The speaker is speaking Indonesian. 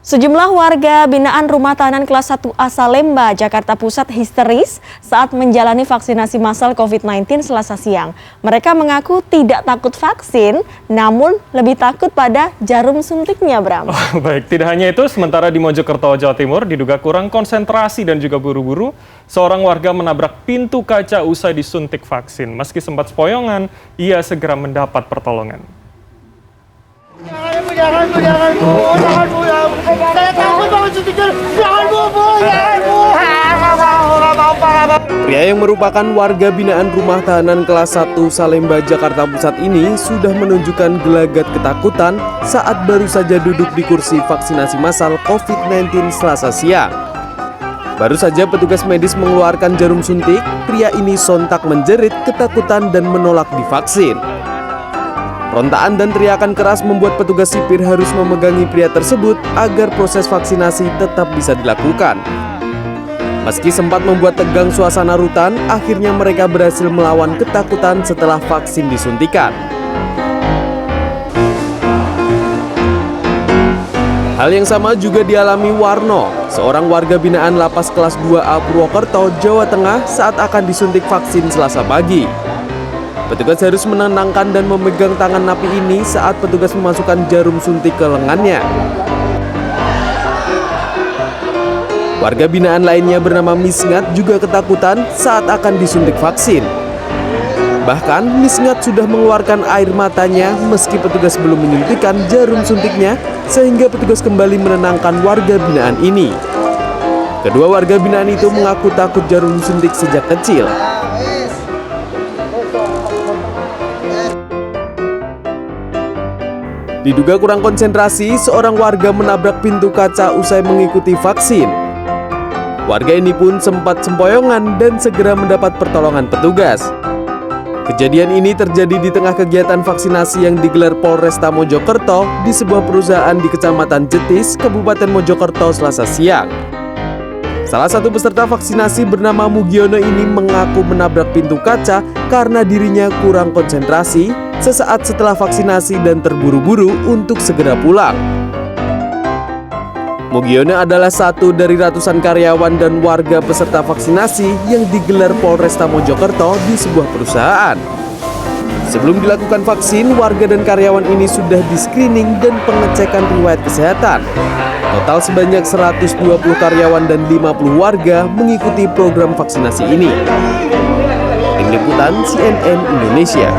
Sejumlah warga binaan Rumah Tahanan Kelas 1A Salemba, Jakarta Pusat histeris saat menjalani vaksinasi massal COVID-19 Selasa siang. Mereka mengaku tidak takut vaksin, namun lebih takut pada jarum suntiknya, Bram. Baik, tidak hanya itu, sementara di Mojokerto, Jawa Timur diduga kurang konsentrasi dan juga buru-buru, seorang warga menabrak pintu kaca usai disuntik vaksin. Meski sempat sepoyongan, ia segera mendapat pertolongan. Jangan bu. Saya takut banget suntiknya. Jangan bu. Pria yang merupakan warga binaan Rumah Tahanan Kelas 1 Salemba, Jakarta Pusat ini sudah menunjukkan gelagat ketakutan saat baru saja duduk di kursi vaksinasi massal COVID-19 Selasa siang. Baru saja petugas medis mengeluarkan jarum suntik, pria ini sontak menjerit ketakutan dan menolak divaksin. Rontaan dan teriakan keras membuat petugas sipir harus memegangi pria tersebut agar proses vaksinasi tetap bisa dilakukan. Meski sempat membuat tegang suasana rutan, akhirnya mereka berhasil melawan ketakutan setelah vaksin disuntikan. Hal yang sama juga dialami Warno, seorang warga binaan Lapas Kelas 2A Purwokerto, Jawa Tengah saat akan disuntik vaksin Selasa pagi. Petugas harus menenangkan dan memegang tangan napi ini saat petugas memasukkan jarum suntik ke lengannya. Warga binaan lainnya bernama Misngat juga ketakutan saat akan disuntik vaksin. Bahkan Misngat sudah mengeluarkan air matanya meski petugas belum menyuntikkan jarum suntiknya, sehingga petugas kembali menenangkan warga binaan ini. Kedua warga binaan itu mengaku takut jarum suntik sejak kecil. Diduga kurang konsentrasi, seorang warga menabrak pintu kaca usai mengikuti vaksin. Warga ini pun sempat sempoyongan dan segera mendapat pertolongan petugas. Kejadian ini terjadi di tengah kegiatan vaksinasi yang digelar Polresta Mojokerto di sebuah perusahaan di Kecamatan Jetis, Kabupaten Mojokerto, Selasa siang. Salah satu peserta vaksinasi bernama Mugiono ini mengaku menabrak pintu kaca karena dirinya kurang konsentrasi sesaat setelah vaksinasi dan terburu-buru untuk segera pulang. Mugiono adalah satu dari ratusan karyawan dan warga peserta vaksinasi yang digelar Polresta Mojokerto di sebuah perusahaan. Sebelum dilakukan vaksin, warga dan karyawan ini sudah di-screening dan pengecekan riwayat kesehatan. Total sebanyak 120 karyawan dan 50 warga mengikuti program vaksinasi ini. Tim Liputan CNN Indonesia.